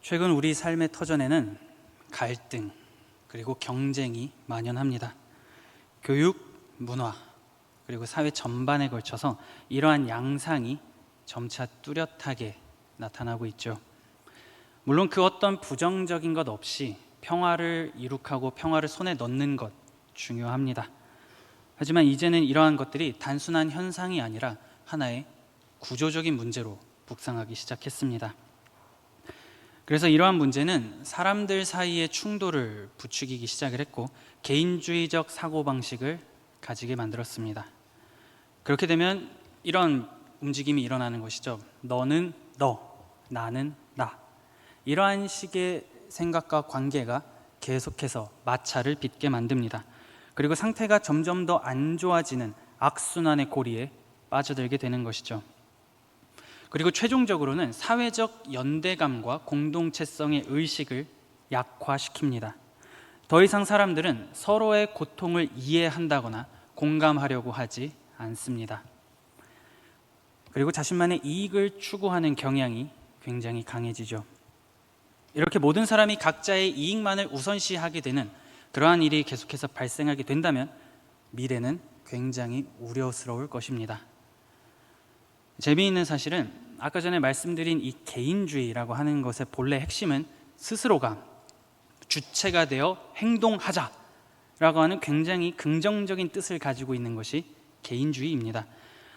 최근 우리 삶의 터전에는 갈등 그리고 경쟁이 만연합니다. 교육, 문화 그리고 사회 전반에 걸쳐서 이러한 양상이 점차 뚜렷하게 나타나고 있죠. 물론 그 어떤 부정적인 것 없이 평화를 이룩하고 평화를 손에 넣는 것 중요합니다. 하지만 이제는 이러한 것들이 단순한 현상이 아니라 하나의 구조적인 문제로 북상하기 시작했습니다. 그래서 이러한 문제는 사람들 사이의 충돌을 부추기기 시작을 했고 개인주의적 사고방식을 가지게 만들었습니다. 그렇게 되면 이런 움직임이 일어나는 것이죠. 너는 너, 나는 나. 이러한 식의 생각과 관계가 계속해서 마찰을 빚게 만듭니다. 그리고 상태가 점점 더 안 좋아지는 악순환의 고리에 빠져들게 되는 것이죠. 그리고 최종적으로는 사회적 연대감과 공동체성의 의식을 약화시킵니다. 더 이상 사람들은 서로의 고통을 이해한다거나 공감하려고 하지 않습니다. 그리고 자신만의 이익을 추구하는 경향이 굉장히 강해지죠. 이렇게 모든 사람이 각자의 이익만을 우선시하게 되는 그러한 일이 계속해서 발생하게 된다면 미래는 굉장히 우려스러울 것입니다. 재미있는 사실은 아까 전에 말씀드린 이 개인주의라고 하는 것의 본래 핵심은 스스로가 주체가 되어 행동하자라고 하는 굉장히 긍정적인 뜻을 가지고 있는 것이 개인주의입니다.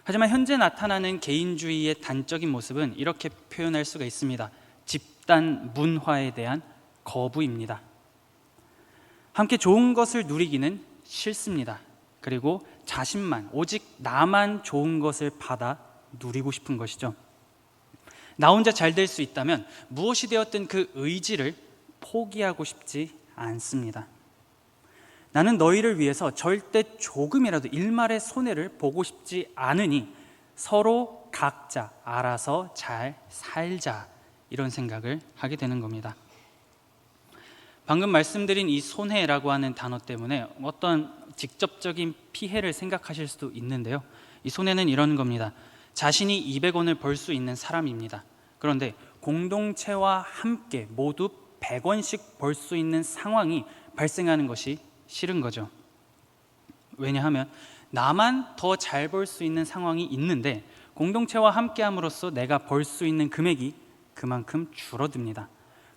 하지만 현재 나타나는 개인주의의 단적인 모습은 이렇게 표현할 수가 있습니다. 집단 문화에 대한 거부입니다. 함께 좋은 것을 누리기는 싫습니다. 그리고 자신만, 오직 나만 좋은 것을 받아 누리고 싶은 것이죠. 나 혼자 잘 될 수 있다면 무엇이 되었든 그 의지를 포기하고 싶지 않습니다. 나는 너희를 위해서 절대 조금이라도 일말의 손해를 보고 싶지 않으니 서로 각자 알아서 잘 살자, 이런 생각을 하게 되는 겁니다. 방금 말씀드린 이 손해라고 하는 단어 때문에 어떤 직접적인 피해를 생각하실 수도 있는데요. 이 손해는 이런 겁니다. 자신이 200원을 벌 수 있는 사람입니다. 그런데 공동체와 함께 모두 100원씩 벌 수 있는 상황이 발생하는 것이 싫은 거죠. 왜냐하면 나만 더 잘 벌 수 있는 상황이 있는데 공동체와 함께 함으로써 내가 벌 수 있는 금액이 그만큼 줄어듭니다.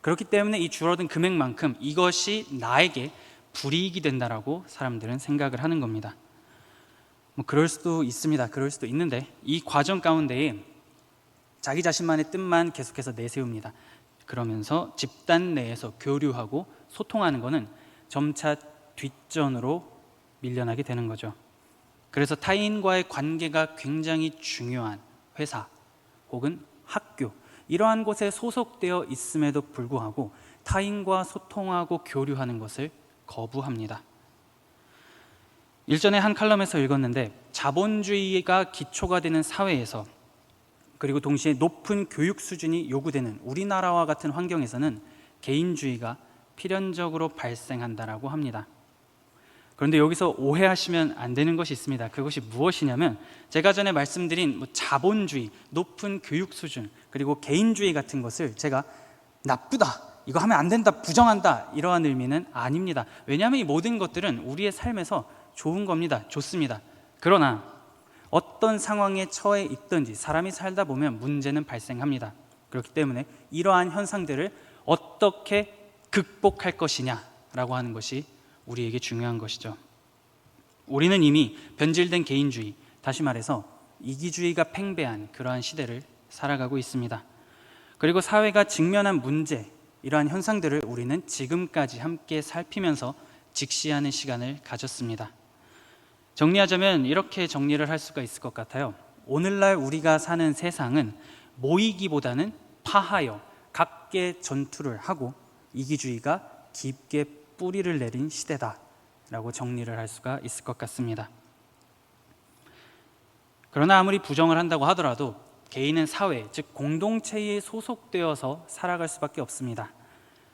그렇기 때문에 이 줄어든 금액만큼 이것이 나에게 불이익이 된다라고 사람들은 생각을 하는 겁니다. 그럴 수도 있습니다. 그럴 수도 있는데 이 과정 가운데에 자기 자신만의 뜻만 계속해서 내세웁니다. 그러면서 집단 내에서 교류하고 소통하는 것은 점차 뒷전으로 밀려나게 되는 거죠. 그래서 타인과의 관계가 굉장히 중요한 회사 혹은 학교, 이러한 곳에 소속되어 있음에도 불구하고 타인과 소통하고 교류하는 것을 거부합니다. 일전에 한 칼럼에서 읽었는데 자본주의가 기초가 되는 사회에서 그리고 동시에 높은 교육 수준이 요구되는 우리나라와 같은 환경에서는 개인주의가 필연적으로 발생한다라고 합니다. 그런데 여기서 오해하시면 안 되는 것이 있습니다. 그것이 무엇이냐면 제가 전에 말씀드린 자본주의, 높은 교육 수준 그리고 개인주의 같은 것을 제가 나쁘다, 이거 하면 안 된다, 부정한다, 이러한 의미는 아닙니다. 왜냐하면 이 모든 것들은 우리의 삶에서 좋은 겁니다. 좋습니다. 그러나 어떤 상황에 처해 있든지 사람이 살다 보면 문제는 발생합니다. 그렇기 때문에 이러한 현상들을 어떻게 극복할 것이냐라고 하는 것이 우리에게 중요한 것이죠. 우리는 이미 변질된 개인주의, 다시 말해서 이기주의가 팽배한 그러한 시대를 살아가고 있습니다. 그리고 사회가 직면한 문제, 이러한 현상들을 우리는 지금까지 함께 살피면서 직시하는 시간을 가졌습니다. 정리하자면 이렇게 정리를 할 수가 있을 것 같아요. 오늘날 우리가 사는 세상은 모이기보다는 파하여 각계 전투를 하고 이기주의가 깊게 뿌리를 내린 시대다라고 정리를 할 수가 있을 것 같습니다. 그러나 아무리 부정을 한다고 하더라도 개인은 사회, 즉 공동체에 소속되어서 살아갈 수밖에 없습니다.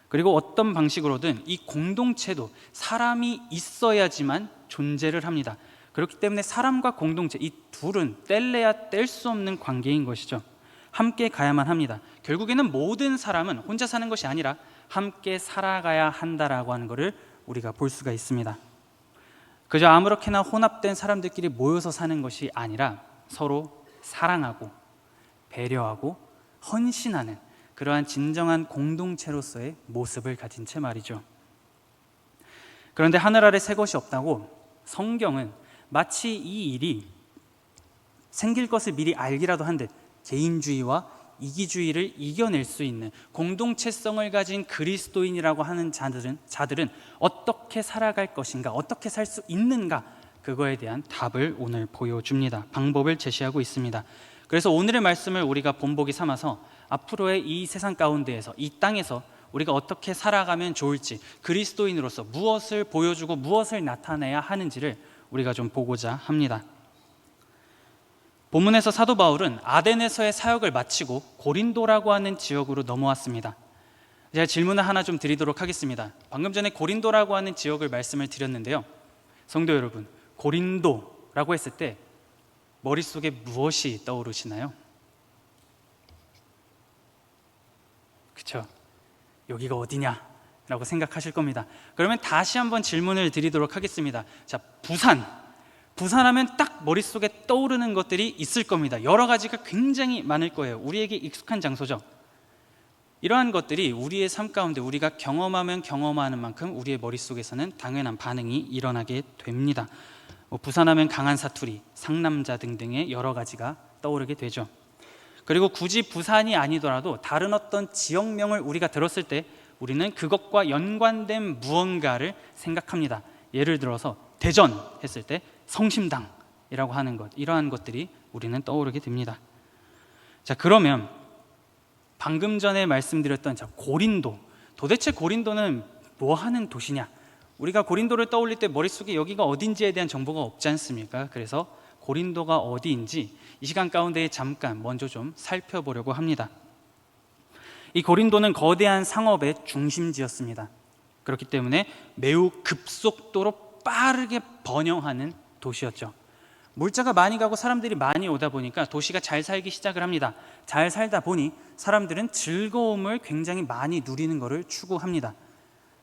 그리고 어떤 방식으로든 이 공동체도 사람이 있어야지만 존재를 합니다. 그렇기 때문에 사람과 공동체, 이 둘은 뗄래야 뗄 수 없는 관계인 것이죠. 함께 가야만 합니다. 결국에는 모든 사람은 혼자 사는 것이 아니라 함께 살아가야 한다라고 하는 것을 우리가 볼 수가 있습니다. 그저 아무렇게나 혼합된 사람들끼리 모여서 사는 것이 아니라 서로 사랑하고 배려하고 헌신하는 그러한 진정한 공동체로서의 모습을 가진 채 말이죠. 그런데 하늘 아래 새 것이 없다고 성경은 마치 이 일이 생길 것을 미리 알기라도 한 듯 개인주의와 이기주의를 이겨낼 수 있는 공동체성을 가진 그리스도인이라고 하는 자들은 어떻게 살아갈 것인가, 어떻게 살 수 있는가, 그거에 대한 답을 오늘 보여줍니다. 방법을 제시하고 있습니다. 그래서 오늘의 말씀을 우리가 본보기 삼아서 앞으로의 이 세상 가운데에서, 이 땅에서 우리가 어떻게 살아가면 좋을지, 그리스도인으로서 무엇을 보여주고 무엇을 나타내야 하는지를 우리가 좀 보고자 합니다. 본문에서 사도 바울은 아덴에서의 사역을 마치고 고린도라고 하는 지역으로 넘어왔습니다. 제가 질문을 하나 좀 드리도록 하겠습니다. 방금 전에 고린도라고 하는 지역을 말씀을 드렸는데요, 성도 여러분, 고린도라고 했을 때 머릿속에 무엇이 떠오르시나요? 그렇죠? 여기가 어디냐? 라고 생각하실 겁니다. 그러면 다시 한번 질문을 드리도록 하겠습니다. 자, 부산하면 딱 머릿속에 떠오르는 것들이 있을 겁니다. 여러 가지가 굉장히 많을 거예요. 우리에게 익숙한 장소죠. 이러한 것들이 우리의 삶 가운데 우리가 경험하면 경험하는 만큼 우리의 머릿속에서는 당연한 반응이 일어나게 됩니다. 부산하면 강한 사투리, 상남자 등등의 여러 가지가 떠오르게 되죠. 그리고 굳이 부산이 아니더라도 다른 어떤 지역명을 우리가 들었을 때 우리는 그것과 연관된 무언가를 생각합니다. 예를 들어서 대전 했을 때 성심당이라고 하는 것, 이러한 것들이 우리는 떠오르게 됩니다. 자, 그러면 방금 전에 말씀드렸던 고린도, 도대체 고린도는 뭐 하는 도시냐? 우리가 고린도를 떠올릴 때 머릿속에 여기가 어딘지에 대한 정보가 없지 않습니까? 그래서 고린도가 어디인지 이 시간 가운데 잠깐 먼저 좀 살펴보려고 합니다. 이 고린도는 거대한 상업의 중심지였습니다. 그렇기 때문에 매우 급속도로 빠르게 번영하는 도시였죠. 물자가 많이 가고 사람들이 많이 오다 보니까 도시가 잘 살기 시작을 합니다. 잘 살다 보니 사람들은 즐거움을 굉장히 많이 누리는 것을 추구합니다.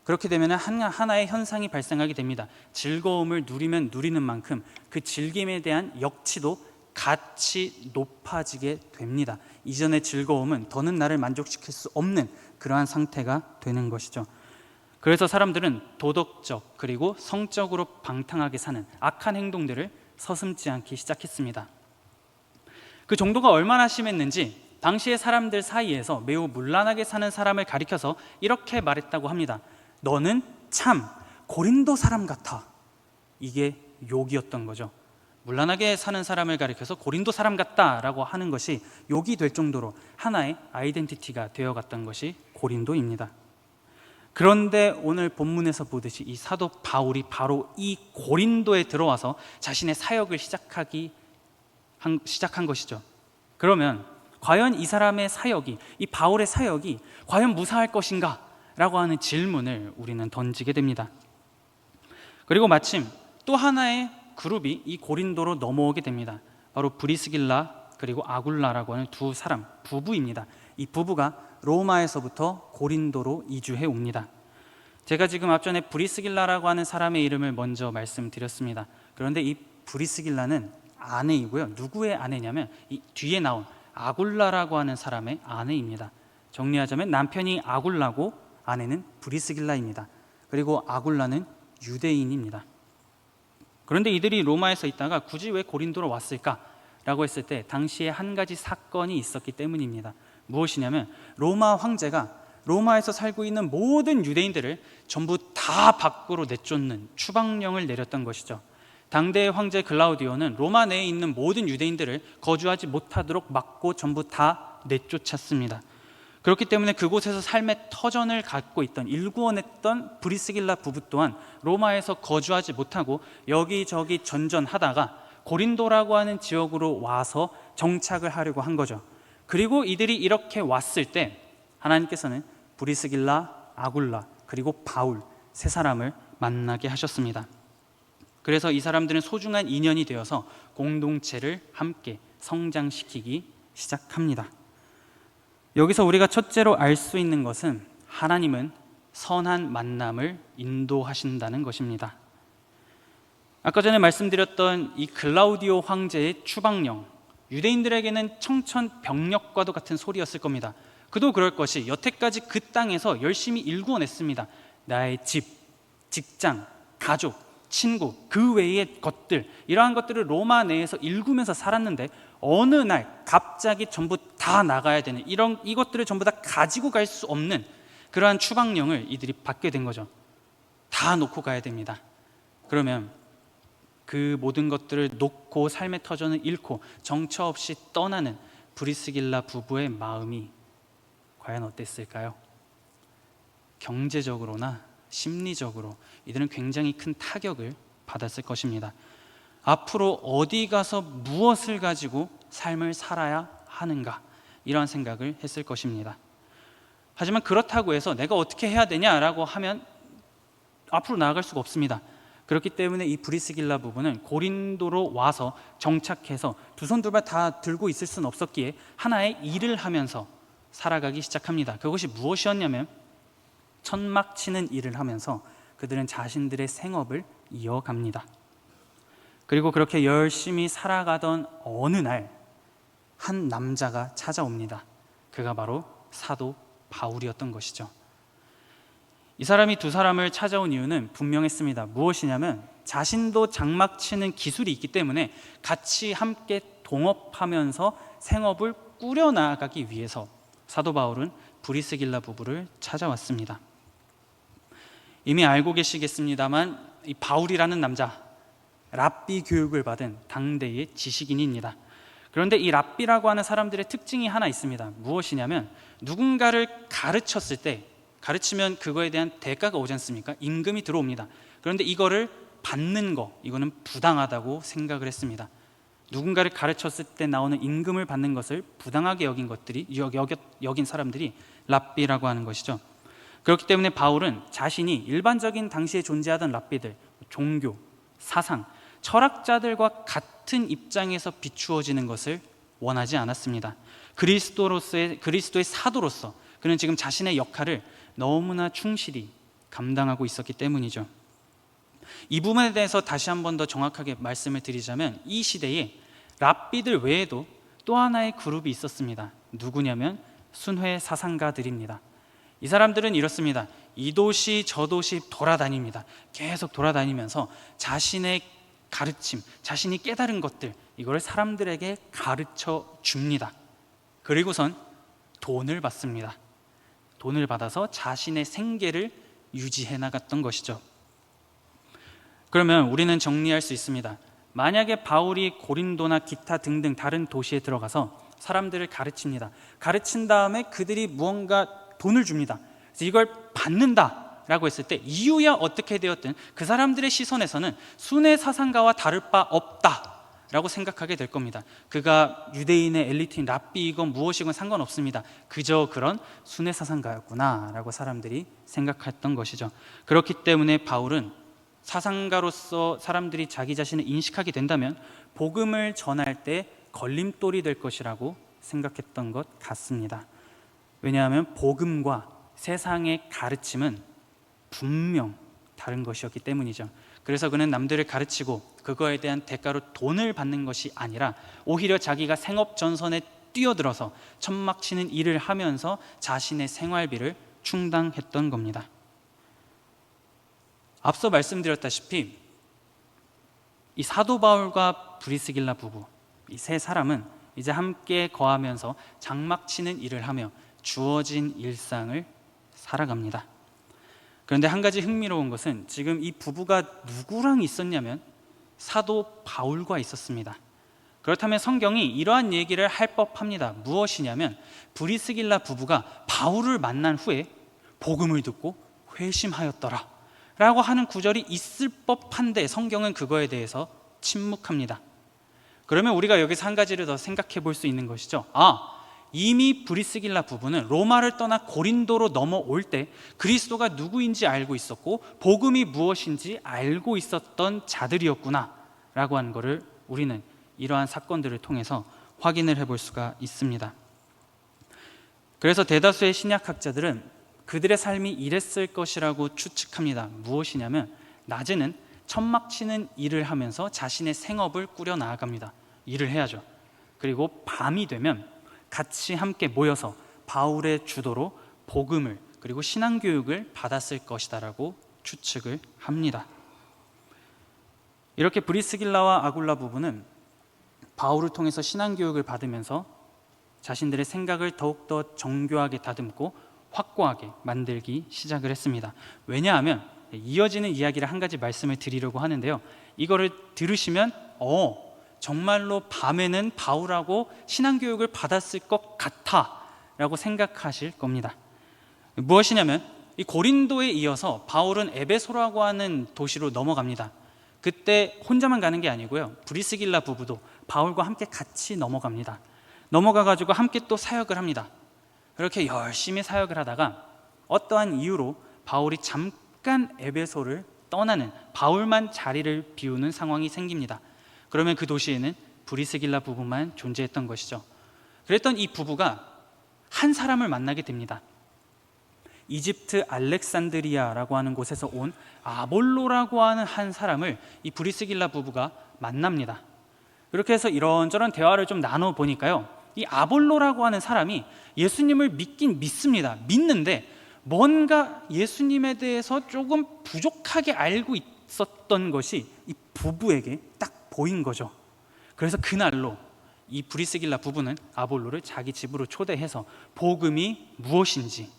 그렇게 되면 하나의 현상이 발생하게 됩니다. 즐거움을 누리면 누리는 만큼 그 즐김에 대한 역치도 같이 높아지게 됩니다. 이전의 즐거움은 더는 나를 만족시킬 수 없는 그러한 상태가 되는 것이죠. 그래서 사람들은 도덕적 그리고 성적으로 방탕하게 사는 악한 행동들을 서슴지 않기 시작했습니다. 그 정도가 얼마나 심했는지 당시의 사람들 사이에서 매우 문란하게 사는 사람을 가리켜서 이렇게 말했다고 합니다. 너는 참 고린도 사람 같아. 이게 욕이었던 거죠. 문란하게 사는 사람을 가리켜서 고린도 사람 같다라고 하는 것이 욕이 될 정도로 하나의 아이덴티티가 되어갔던 것이 고린도입니다. 그런데 오늘 본문에서 보듯이 이 사도 바울이 바로 이 고린도에 들어와서 자신의 사역을 시작한 것이죠. 그러면 과연 이 사람의 사역이, 이 바울의 사역이 과연 무사할 것인가? 라고 하는 질문을 우리는 던지게 됩니다. 그리고 마침 또 하나의 그룹이 이 고린도로 넘어오게 됩니다. 바로 브리스길라 그리고 아굴라라고 하는 두 사람, 부부입니다. 이 부부가 로마에서부터 고린도로 이주해 옵니다. 제가 지금 앞전에 브리스길라라고 하는 사람의 이름을 먼저 말씀드렸습니다. 그런데 이 브리스길라는 아내이고요. 누구의 아내냐면 이 뒤에 나온 아굴라라고 하는 사람의 아내입니다. 정리하자면 남편이 아굴라고 아내는 브리스길라입니다. 그리고 아굴라는 유대인입니다. 그런데 이들이 로마에서 있다가 굳이 왜 고린도로 왔을까라고 했을 때 당시에 한 가지 사건이 있었기 때문입니다. 무엇이냐면 로마 황제가 로마에서 살고 있는 모든 유대인들을 전부 다 밖으로 내쫓는 추방령을 내렸던 것이죠. 당대의 황제 글라우디오는 로마 내에 있는 모든 유대인들을 거주하지 못하도록 막고 전부 다 내쫓았습니다. 그렇기 때문에 그곳에서 삶의 터전을 갖고 있던, 일구어냈던 브리스길라 부부 또한 로마에서 거주하지 못하고 여기저기 전전하다가 고린도라고 하는 지역으로 와서 정착을 하려고 한 거죠. 그리고 이들이 이렇게 왔을 때 하나님께서는 브리스길라, 아굴라 그리고 바울 세 사람을 만나게 하셨습니다. 그래서 이 사람들은 소중한 인연이 되어서 공동체를 함께 성장시키기 시작합니다. 여기서 우리가 첫째로 알 수 있는 것은 하나님은 선한 만남을 인도하신다는 것입니다. 아까 전에 말씀드렸던 이 글라우디오 황제의 추방령, 유대인들에게는 청천벽력과도 같은 소리였을 겁니다. 그도 그럴 것이 여태까지 그 땅에서 열심히 일구어냈습니다. 나의 집, 직장, 가족, 친구, 그 외의 것들, 이러한 것들을 로마 내에서 일구면서 살았는데 어느 날 갑자기 전부 다 나가야 되는, 이것들을 전부 다 가지고 갈 수 없는 그러한 추방령을 이들이 받게 된 거죠. 다 놓고 가야 됩니다. 그러면 그 모든 것들을 놓고 삶의 터전을 잃고 정처 없이 떠나는 브리스길라 부부의 마음이 과연 어땠을까요? 경제적으로나 심리적으로 이들은 굉장히 큰 타격을 받았을 것입니다. 앞으로 어디 가서 무엇을 가지고 삶을 살아야 하는가, 이런 생각을 했을 것입니다. 하지만 그렇다고 해서 내가 어떻게 해야 되냐라고 하면 앞으로 나아갈 수가 없습니다. 그렇기 때문에 이 브리스길라 부부는 고린도로 와서 정착해서 두 손 두 발 다 들고 있을 수는 없었기에 하나의 일을 하면서 살아가기 시작합니다. 그것이 무엇이었냐면 천막 치는 일을 하면서 그들은 자신들의 생업을 이어갑니다. 그리고 그렇게 열심히 살아가던 어느 날 한 남자가 찾아옵니다. 그가 바로 사도 바울이었던 것이죠. 이 사람이 두 사람을 찾아온 이유는 분명했습니다. 무엇이냐면 자신도 장막 치는 기술이 있기 때문에 같이 함께 동업하면서 생업을 꾸려나가기 위해서 사도 바울은 브리스길라 부부를 찾아왔습니다. 이미 알고 계시겠습니다만 이 바울이라는 남자, 랍비 교육을 받은 당대의 지식인입니다. 그런데 이 랍비라고 하는 사람들의 특징이 하나 있습니다. 무엇이냐면 누군가를 가르쳤을 때, 가르치면 그거에 대한 대가가 오지 않습니까? 임금이 들어옵니다. 그런데 이거를 받는 거, 이거는 부당하다고 생각을 했습니다. 누군가를 가르쳤을 때 나오는 임금을 받는 것을 부당하게 여긴 사람들이 랍비라고 하는 것이죠. 그렇기 때문에 바울은 자신이 일반적인 당시에 존재하던 랍비들, 종교, 사상, 철학자들과 같은 입장에서 비추어지는 것을 원하지 않았습니다. 그리스도의 사도로서 그는 지금 자신의 역할을 너무나 충실히 감당하고 있었기 때문이죠. 이 부분에 대해서 다시 한 번 더 정확하게 말씀을 드리자면 이 시대에 랍비들 외에도 또 하나의 그룹이 있었습니다. 누구냐면 순회 사상가들입니다. 이 사람들은 이렇습니다. 이 도시 저 도시 돌아다닙니다. 계속 돌아다니면서 자신의 가르침, 자신이 깨달은 것들, 이걸 사람들에게 가르쳐 줍니다. 그리고선 돈을 받습니다. 돈을 받아서 자신의 생계를 유지해 나갔던 것이죠. 그러면 우리는 정리할 수 있습니다. 만약에 바울이 고린도나 기타 등등 다른 도시에 들어가서 사람들을 가르칩니다. 가르친 다음에 그들이 무언가 돈을 줍니다. 그래서 이걸 받는다라고 했을 때 이유야 어떻게 되었든 그 사람들의 시선에서는 순회 사상가와 다를 바 없다라고 생각하게 될 겁니다. 그가 유대인의 엘리트인 랍비이건 무엇이건 상관없습니다. 그저 그런 순회 사상가였구나라고 사람들이 생각했던 것이죠. 그렇기 때문에 바울은 사상가로서 사람들이 자기 자신을 인식하게 된다면 복음을 전할 때 걸림돌이 될 것이라고 생각했던 것 같습니다. 왜냐하면 복음과 세상의 가르침은 분명 다른 것이었기 때문이죠. 그래서 그는 남들을 가르치고 그거에 대한 대가로 돈을 받는 것이 아니라 오히려 자기가 생업 전선에 뛰어들어서 천막 치는 일을 하면서 자신의 생활비를 충당했던 겁니다. 앞서 말씀드렸다시피 이 사도 바울과 브리스길라 부부, 이 세 사람은 이제 함께 거하면서 장막 치는 일을 하며 주어진 일상을 살아갑니다. 그런데 한 가지 흥미로운 것은 지금 이 부부가 누구랑 있었냐면 사도 바울과 있었습니다. 그렇다면 성경이 이러한 얘기를 할 법합니다. 무엇이냐면 브리스길라 부부가 바울을 만난 후에 복음을 듣고 회심하였더라 라고 하는 구절이 있을 법한데 성경은 그거에 대해서 침묵합니다. 그러면 우리가 여기서 한 가지를 더 생각해 볼 수 있는 것이죠. 이미 브리스길라 부부는 로마를 떠나 고린도로 넘어올 때 그리스도가 누구인지 알고 있었고 복음이 무엇인지 알고 있었던 자들이었구나 라고 하는 것을 우리는 이러한 사건들을 통해서 확인을 해볼 수가 있습니다. 그래서 대다수의 신약학자들은 그들의 삶이 이랬을 것이라고 추측합니다. 무엇이냐면 낮에는 천막 치는 일을 하면서 자신의 생업을 꾸려 나아갑니다. 일을 해야죠. 그리고 밤이 되면 같이 함께 모여서 바울의 주도로 복음을 그리고 신앙교육을 받았을 것이다라고 추측을 합니다. 이렇게 브리스길라와 아굴라 부부는 바울을 통해서 신앙교육을 받으면서 자신들의 생각을 더욱더 정교하게 다듬고 확고하게 만들기 시작을 했습니다. 왜냐하면 이어지는 이야기를 한 가지 말씀을 드리려고 하는데요, 이거를 들으시면 정말로 밤에는 바울하고 신앙교육을 받았을 것 같아 라고 생각하실 겁니다. 무엇이냐면 이 고린도에 이어서 바울은 에베소라고 하는 도시로 넘어갑니다. 그때 혼자만 가는 게 아니고요, 브리스길라 부부도 바울과 함께 같이 넘어갑니다. 넘어가가지고 함께 또 사역을 합니다. 그렇게 열심히 사역을 하다가 어떠한 이유로 바울이 잠깐 에베소를 떠나는, 바울만 자리를 비우는 상황이 생깁니다. 그러면 그 도시에는 브리스길라 부부만 존재했던 것이죠. 그랬던 이 부부가 한 사람을 만나게 됩니다. 이집트 알렉산드리아라고 하는 곳에서 온 아볼로라고 하는 한 사람을 이 브리스길라 부부가 만납니다. 그렇게 해서 이런저런 대화를 좀 나눠보니까요, 이 아볼로라고 하는 사람이 예수님을 믿긴 믿습니다. 믿는데 뭔가 예수님에 대해서 조금 부족하게 알고 있었던 것이 이 부부에게 딱 보인 거죠. 그래서 그날로 이 브리스길라 부부는 아볼로를 자기 집으로 초대해서 복음이 무엇인지,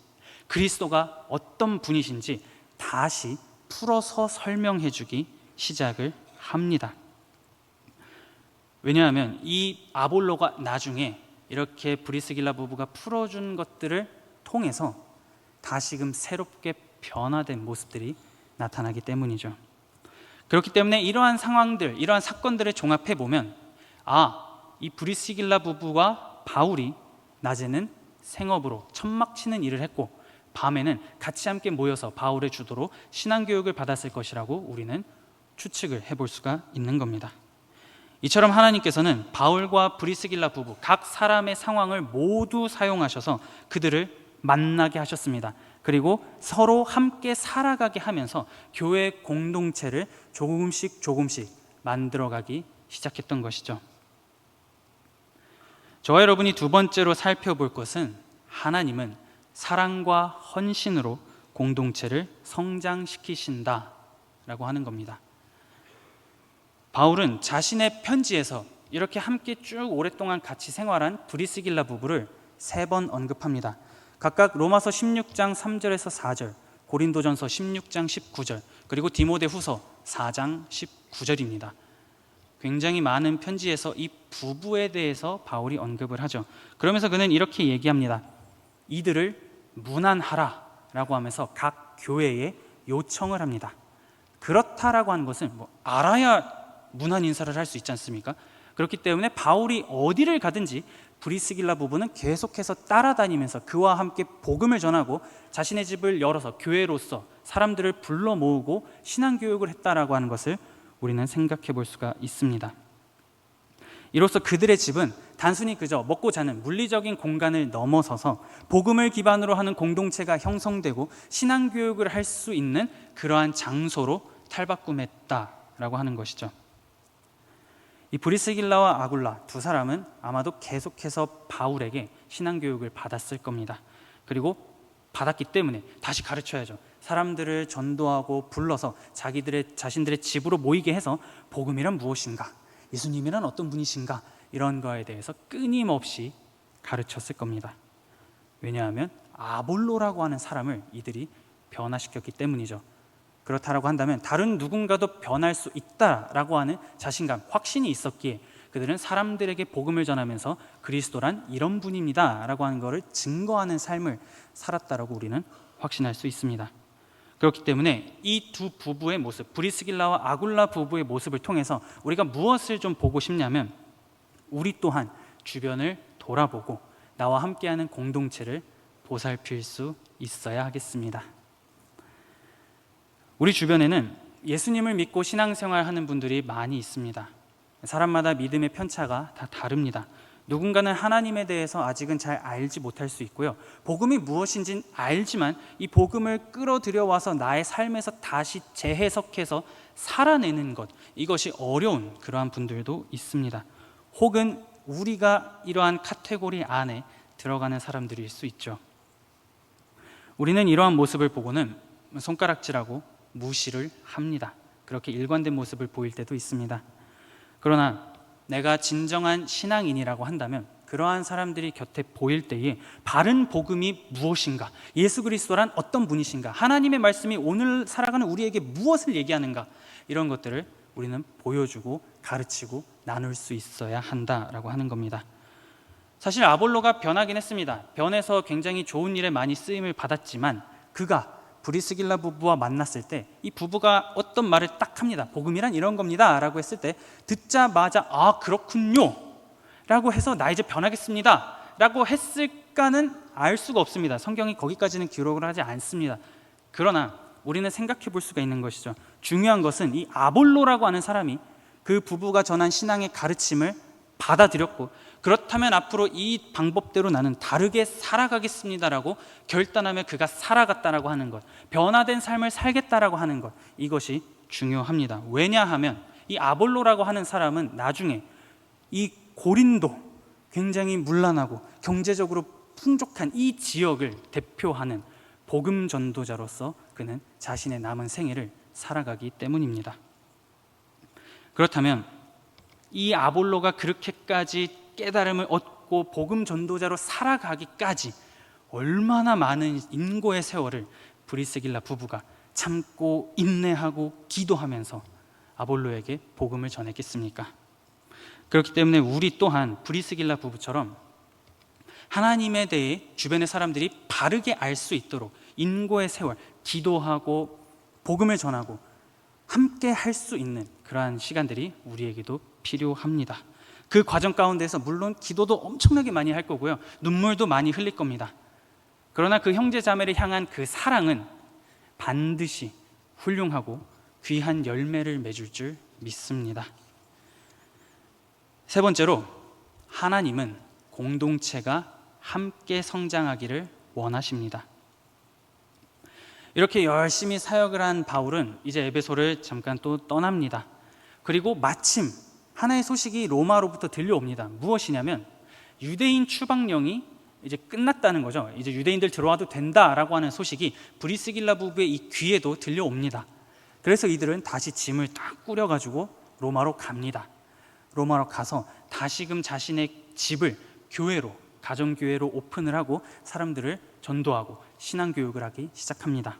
그리스도가 어떤 분이신지 다시 풀어서 설명해 주기 시작을 합니다. 왜냐하면 이 아볼로가 나중에 이렇게 브리스길라 부부가 풀어준 것들을 통해서 다시금 새롭게 변화된 모습들이 나타나기 때문이죠. 그렇기 때문에 이러한 상황들, 이러한 사건들을 종합해 보면 이 브리스길라 부부와 바울이 낮에는 생업으로 천막 치는 일을 했고 밤에는 같이 함께 모여서 바울의 주도로 신앙교육을 받았을 것이라고 우리는 추측을 해볼 수가 있는 겁니다. 이처럼 하나님께서는 바울과 브리스길라 부부 각 사람의 상황을 모두 사용하셔서 그들을 만나게 하셨습니다. 그리고 서로 함께 살아가게 하면서 교회 공동체를 조금씩 만들어가기 시작했던 것이죠. 저와 여러분이 두 번째로 살펴볼 것은 하나님은 사랑과 헌신으로 공동체를 성장시키신다라고 하는 겁니다. 바울은 자신의 편지에서 이렇게 함께 쭉 오랫동안 같이 생활한 브리스길라 부부를 3번 언급합니다. 각각 로마서 16장 3절에서 4절, 고린도전서 16장 19절, 그리고 디모데후서 4장 19절입니다. 굉장히 많은 편지에서 이 부부에 대해서 바울이 언급을 하죠. 그러면서 그는 이렇게 얘기합니다. 이들을 문안하라 라고 하면서 각 교회에 요청을 합니다. 그렇다라고 하는 것은 알아야 문안 인사를 할 수 있지 않습니까? 그렇기 때문에 바울이 어디를 가든지 브리스길라 부부는 계속해서 따라다니면서 그와 함께 복음을 전하고 자신의 집을 열어서 교회로서 사람들을 불러 모으고 신앙교육을 했다라고 하는 것을 우리는 생각해 볼 수가 있습니다. 이로써 그들의 집은 단순히 그저 먹고 자는 물리적인 공간을 넘어서서 복음을 기반으로 하는 공동체가 형성되고 신앙교육을 할 수 있는 그러한 장소로 탈바꿈했다라고 하는 것이죠. 이 브리스길라와 아굴라 두 사람은 아마도 계속해서 바울에게 신앙교육을 받았을 겁니다. 그리고 받았기 때문에 다시 가르쳐야죠. 사람들을 전도하고 불러서 자신들의 집으로 모이게 해서 복음이란 무엇인가, 예수님이란 어떤 분이신가, 이런 거에 대해서 끊임없이 가르쳤을 겁니다. 왜냐하면 아볼로라고 하는 사람을 이들이 변화시켰기 때문이죠. 그렇다라고 한다면 다른 누군가도 변할 수 있다라고 하는 자신감, 확신이 있었기에 그들은 사람들에게 복음을 전하면서 그리스도란 이런 분입니다 라고 하는 것을 증거하는 삶을 살았다라고 우리는 확신할 수 있습니다. 그렇기 때문에 이 두 부부의 모습, 브리스길라와 아굴라 부부의 모습을 통해서 우리가 무엇을 좀 보고 싶냐면, 우리 또한 주변을 돌아보고 나와 함께하는 공동체를 보살필 수 있어야 하겠습니다. 우리 주변에는 예수님을 믿고 신앙생활하는 분들이 많이 있습니다. 사람마다 믿음의 편차가 다 다릅니다. 누군가는 하나님에 대해서 아직은 잘 알지 못할 수 있고요. 복음이 무엇인지는 알지만 이 복음을 끌어들여 와서 나의 삶에서 다시 재해석해서 살아내는 것, 이것이 어려운 그러한 분들도 있습니다. 혹은 우리가 이러한 카테고리 안에 들어가는 사람들일 수 있죠. 우리는 이러한 모습을 보고는 손가락질하고 무시를 합니다. 그렇게 일관된 모습을 보일 때도 있습니다. 그러나 내가 진정한 신앙인이라고 한다면 그러한 사람들이 곁에 보일 때에 바른 복음이 무엇인가, 예수 그리스도란 어떤 분이신가, 하나님의 말씀이 오늘 살아가는 우리에게 무엇을 얘기하는가, 이런 것들을 우리는 보여주고 가르치고 나눌 수 있어야 한다라고 하는 겁니다. 사실 아볼로가 변하긴 했습니다. 변해서 굉장히 좋은 일에 많이 쓰임을 받았지만 그가 브리스길라 부부와 만났을 때 이 부부가 어떤 말을 딱 합니다. 복음이란 이런 겁니다 라고 했을 때 듣자마자 아 그렇군요 라고 해서 나 이제 변하겠습니다 라고 했을까는 알 수가 없습니다. 성경이 거기까지는 기록을 하지 않습니다. 그러나 우리는 생각해 볼 수가 있는 것이죠. 중요한 것은 이 아볼로라고 하는 사람이 그 부부가 전한 신앙의 가르침을 받아들였고, 그렇다면 앞으로 이 방법대로 나는 다르게 살아가겠습니다라고 결단하며 그가 살아갔다라고 하는 것, 변화된 삶을 살겠다라고 하는 것, 이것이 중요합니다. 왜냐하면 이 아볼로라고 하는 사람은 나중에 이 고린도, 굉장히 문란하고 경제적으로 풍족한 이 지역을 대표하는 복음 전도자로서 그는 자신의 남은 생애를 살아가기 때문입니다. 그렇다면 이 아볼로가 그렇게까지 깨달음을 얻고 복음 전도자로 살아가기까지 얼마나 많은 인고의 세월을 브리스길라 부부가 참고 인내하고 기도하면서 아볼로에게 복음을 전했겠습니까? 그렇기 때문에 우리 또한 브리스길라 부부처럼 하나님에 대해 주변의 사람들이 바르게 알 수 있도록 인고의 세월, 기도하고 복음을 전하고 함께 할 수 있는 그러한 시간들이 우리에게도 필요합니다. 그 과정 가운데서 물론 기도도 엄청나게 많이 할 거고요, 눈물도 많이 흘릴 겁니다. 그러나 그 형제 자매를 향한 그 사랑은 반드시 훌륭하고 귀한 열매를 맺을 줄 믿습니다. 세 번째로, 하나님은 공동체가 함께 성장하기를 원하십니다. 이렇게 열심히 사역을 한 바울은 이제 에베소를 잠깐 또 떠납니다. 그리고 마침 하나의 소식이 로마로부터 들려옵니다. 무엇이냐면 유대인 추방령이 이제 끝났다는 거죠. 이제 유대인들 들어와도 된다라고 하는 소식이 브리스길라 부부의 이 귀에도 들려옵니다. 그래서 이들은 다시 짐을 딱 꾸려가지고 로마로 갑니다. 로마로 가서 다시금 자신의 집을 교회로, 가정교회로 오픈을 하고 사람들을 전도하고 신앙교육을 하기 시작합니다.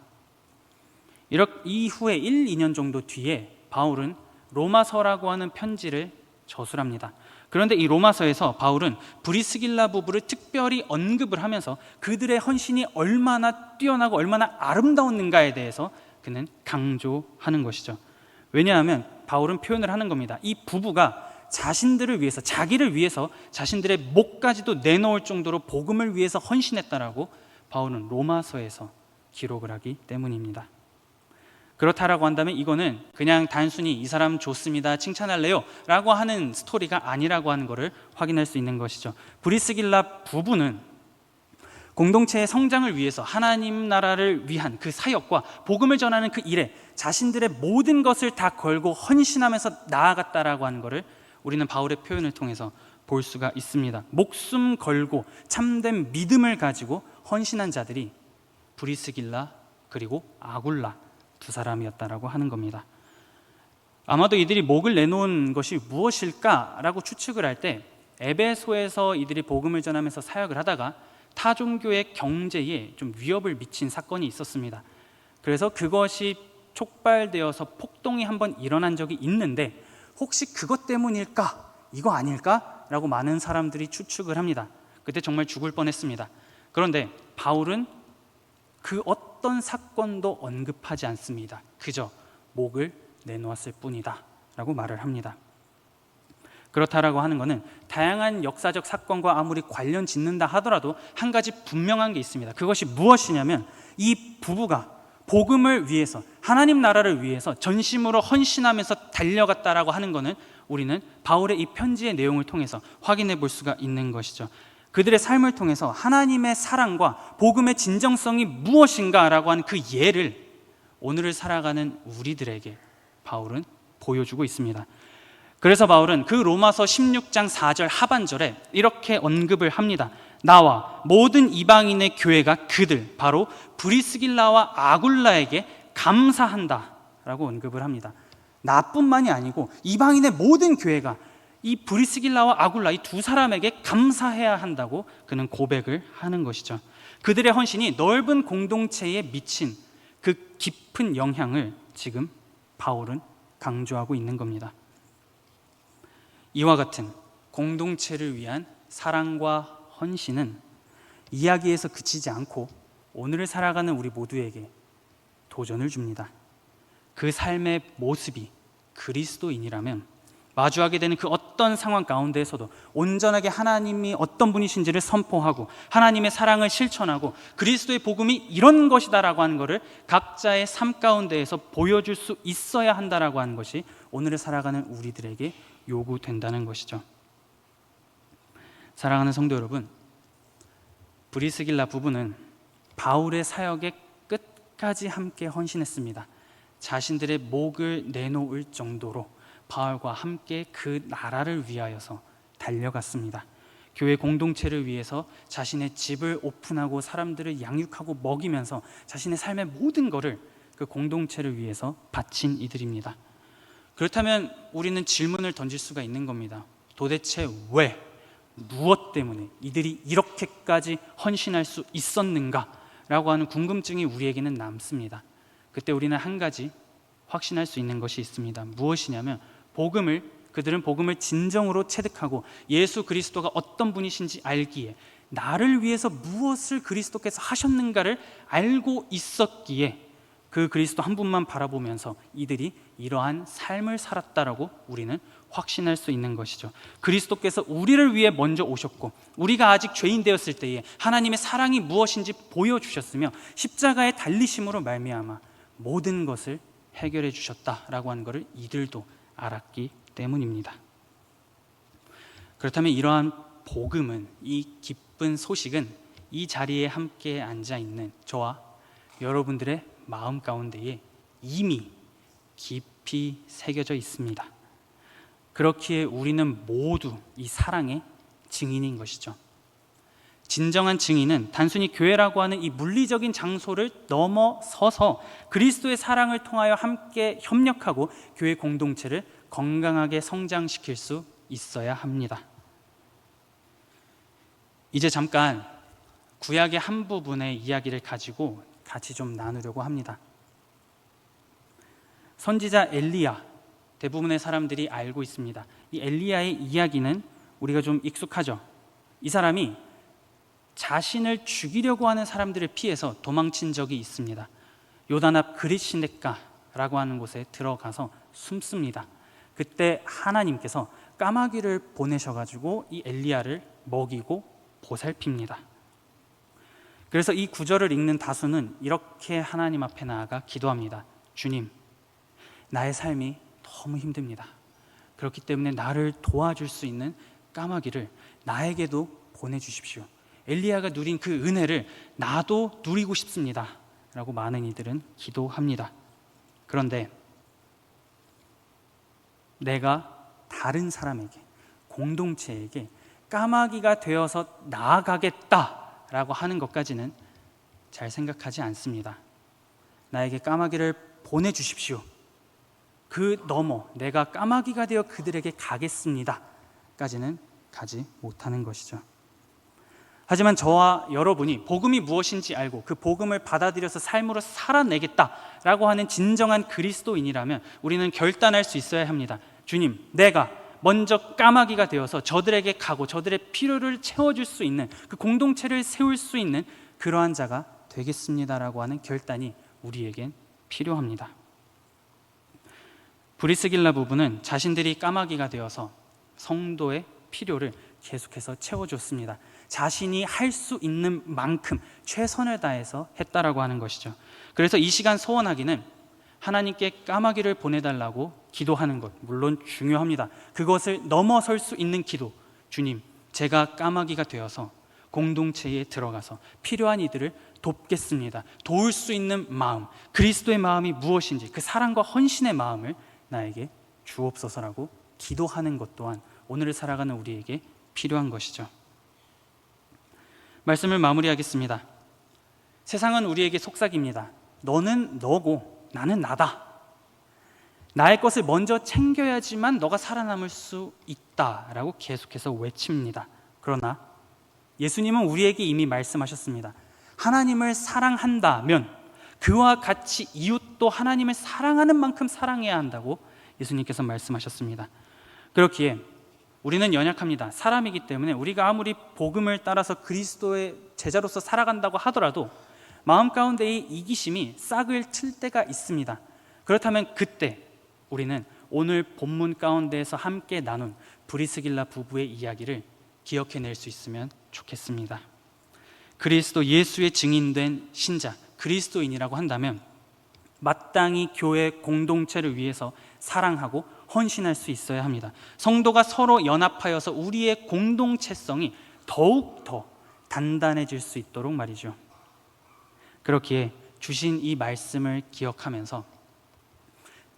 이후에 1, 2년 정도 뒤에 바울은 로마서라고 하는 편지를 저술합니다. 그런데 이 로마서에서 바울은 브리스길라 부부를 특별히 언급을 하면서 그들의 헌신이 얼마나 뛰어나고 얼마나 아름다웠는가에 대해서 그는 강조하는 것이죠. 왜냐하면 바울은 표현을 하는 겁니다. 이 부부가 자신들을 위해서, 자기를 위해서 자신들의 목까지도 내놓을 정도로 복음을 위해서 헌신했다라고 바울은 로마서에서 기록을 하기 때문입니다. 그렇다라고 한다면 이거는 그냥 단순히 이 사람 좋습니다, 칭찬할래요 라고 하는 스토리가 아니라고 하는 것을 확인할 수 있는 것이죠. 브리스길라 부부는 공동체의 성장을 위해서 하나님 나라를 위한 그 사역과 복음을 전하는 그 일에 자신들의 모든 것을 다 걸고 헌신하면서 나아갔다라고 하는 것을 우리는 바울의 표현을 통해서 볼 수가 있습니다. 목숨 걸고 참된 믿음을 가지고 헌신한 자들이 브리스길라 그리고 아굴라 두 사람이었다라고 하는 겁니다. 아마도 이들이 목을 내놓은 것이 무엇일까라고 추측을 할 때 에베소에서 이들이 복음을 전하면서 사역을 하다가 타종교의 경제에 좀 위협을 미친 사건이 있었습니다. 그래서 그것이 촉발되어서 폭동이 한번 일어난 적이 있는데 혹시 그것 때문일까? 이거 아닐까? 라고 많은 사람들이 추측을 합니다. 그때 정말 죽을 뻔했습니다. 그런데 바울은 그 어떤 사건도 언급하지 않습니다. 그저 목을 내놓았을 뿐이다 라고 말을 합니다. 그렇다라고 하는 것은 다양한 역사적 사건과 아무리 관련 짓는다 하더라도 한 가지 분명한 게 있습니다. 그것이 무엇이냐면 이 부부가 복음을 위해서, 하나님 나라를 위해서 전심으로 헌신하면서 달려갔다라고 하는 것은 우리는 바울의 이 편지의 내용을 통해서 확인해 볼 수가 있는 것이죠. 그들의 삶을 통해서 하나님의 사랑과 복음의 진정성이 무엇인가라고 하는 그 예를 오늘을 살아가는 우리들에게 바울은 보여주고 있습니다. 그래서 바울은 그 로마서 16장 4절 하반절에 이렇게 언급을 합니다. 나와 모든 이방인의 교회가 그들 바로 브리스길라와 아굴라에게 감사한다 라고 언급을 합니다. 나뿐만이 아니고 이방인의 모든 교회가 이 브리스길라와 아굴라 이 두 사람에게 감사해야 한다고 그는 고백을 하는 것이죠. 그들의 헌신이 넓은 공동체에 미친 그 깊은 영향을 지금 바울은 강조하고 있는 겁니다. 이와 같은 공동체를 위한 사랑과 헌신은 이야기에서 그치지 않고 오늘을 살아가는 우리 모두에게 도전을 줍니다. 그 삶의 모습이 그리스도인이라면 마주하게 되는 그 어떤 상황 가운데에서도 온전하게 하나님이 어떤 분이신지를 선포하고 하나님의 사랑을 실천하고 그리스도의 복음이 이런 것이다라고 하는 것을 각자의 삶 가운데에서 보여줄 수 있어야 한다라고 하는 것이 오늘을 살아가는 우리들에게 요구된다는 것이죠. 사랑하는 성도 여러분, 브리스길라 부부는 바울의 사역에 끝까지 함께 헌신했습니다. 자신들의 목을 내놓을 정도로 바울과 함께 그 나라를 위하여서 달려갔습니다. 교회 공동체를 위해서 자신의 집을 오픈하고 사람들을 양육하고 먹이면서 자신의 삶의 모든 것을 그 공동체를 위해서 바친 이들입니다. 그렇다면 우리는 질문을 던질 수가 있는 겁니다. 도대체 왜, 무엇 때문에 이들이 이렇게까지 헌신할 수 있었는가? 라고 하는 궁금증이 우리에게는 남습니다. 그때 우리는 한 가지 확신할 수 있는 것이 있습니다. 무엇이냐면 그들은 복음을 진정으로 체득하고 예수 그리스도가 어떤 분이신지 알기에 나를 위해서 무엇을 그리스도께서 하셨는가를 알고 있었기에 그 그리스도 한 분만 바라보면서 이들이 이러한 삶을 살았다라고 우리는 확신할 수 있는 것이죠. 그리스도께서 우리를 위해 먼저 오셨고 우리가 아직 죄인 되었을 때에 하나님의 사랑이 무엇인지 보여주셨으며 십자가의 달리심으로 말미암아 모든 것을 해결해 주셨다라고 하는 것을 이들도 알았기 때문입니다. 그렇다면 이러한 복음은, 이 기쁜 소식은 이 자리에 함께 앉아 있는 저와 여러분들의 마음 가운데에 이미 깊이 새겨져 있습니다. 그렇기에 우리는 모두 이 사랑의 증인인 것이죠. 진정한 증인은 단순히 교회라고 하는 이 물리적인 장소를 넘어서서 그리스도의 사랑을 통하여 함께 협력하고 교회 공동체를 건강하게 성장시킬 수 있어야 합니다. 이제 잠깐 구약의 한 부분의 이야기를 가지고 같이 좀 나누려고 합니다. 선지자 엘리야, 대부분의 사람들이 알고 있습니다. 이 엘리야의 이야기는 우리가 좀 익숙하죠. 이 사람이 자신을 죽이려고 하는 사람들을 피해서 도망친 적이 있습니다. 요단 앞 그릿시네가라고 하는 곳에 들어가서 숨습니다. 그때 하나님께서 까마귀를 보내셔가지고 이 엘리야를 먹이고 보살핍니다. 그래서 이 구절을 읽는 다수는 이렇게 하나님 앞에 나아가 기도합니다. 주님, 나의 삶이 너무 힘듭니다. 그렇기 때문에 나를 도와줄 수 있는 까마귀를 나에게도 보내주십시오. 엘리야가 누린 그 은혜를 나도 누리고 싶습니다 라고 많은 이들은 기도합니다. 그런데 내가 다른 사람에게, 공동체에게 까마귀가 되어서 나아가겠다라고 하는 것까지는 잘 생각하지 않습니다. 나에게 까마귀를 보내주십시오. 그 너머 내가 까마귀가 되어 그들에게 가겠습니다 까지는 가지 못하는 것이죠. 하지만 저와 여러분이 복음이 무엇인지 알고 그 복음을 받아들여서 삶으로 살아내겠다라고 하는 진정한 그리스도인이라면 우리는 결단할 수 있어야 합니다. 주님, 내가 먼저 까마귀가 되어서 저들에게 가고 저들의 필요를 채워줄 수 있는 그 공동체를 세울 수 있는 그러한 자가 되겠습니다라고 하는 결단이 우리에겐 필요합니다. 브리스길라 부부는 자신들이 까마귀가 되어서 성도의 필요를 계속해서 채워줬습니다. 자신이 할 수 있는 만큼 최선을 다해서 했다라고 하는 것이죠. 그래서 이 시간 소원하기는 하나님께 까마귀를 보내달라고 기도하는 것 물론 중요합니다. 그것을 넘어설 수 있는 기도, 주님, 제가 까마귀가 되어서 공동체에 들어가서 필요한 이들을 돕겠습니다. 도울 수 있는 마음, 그리스도의 마음이 무엇인지 그 사랑과 헌신의 마음을 나에게 주옵소서라고 기도하는 것 또한 오늘을 살아가는 우리에게 필요한 것이죠. 말씀을 마무리하겠습니다. 세상은 우리에게 속삭입니다. 너는 너고 나는 나다. 나의 것을 먼저 챙겨야지만 너가 살아남을 수 있다라고 계속해서 외칩니다. 그러나 예수님은 우리에게 이미 말씀하셨습니다. 하나님을 사랑한다면 그와 같이 이웃도 하나님을 사랑하는 만큼 사랑해야 한다고 예수님께서 말씀하셨습니다. 그렇기에 우리는 연약합니다. 사람이기 때문에 우리가 아무리 복음을 따라서 그리스도의 제자로서 살아간다고 하더라도 마음 가운데의 이기심이 싹을 틀 때가 있습니다. 그렇다면 그때 우리는 오늘 본문 가운데에서 함께 나눈 브리스길라 부부의 이야기를 기억해낼 수 있으면 좋겠습니다. 그리스도 예수의 증인된 신자, 그리스도인이라고 한다면 마땅히 교회 공동체를 위해서 사랑하고 헌신할 수 있어야 합니다. 성도가 서로 연합하여서 우리의 공동체성이 더욱 더 단단해질 수 있도록 말이죠. 그렇기에 주신 이 말씀을 기억하면서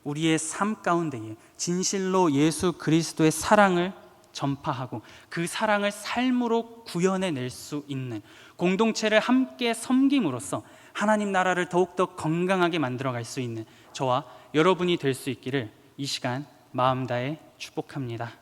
우리의 삶 가운데에 진실로 예수 그리스도의 사랑을 전파하고 그 사랑을 삶으로 구현해낼 수 있는 공동체를 함께 섬김으로써 하나님 나라를 더욱더 건강하게 만들어갈 수 있는 저와 여러분이 될 수 있기를 이 시간 마음 다해 축복합니다.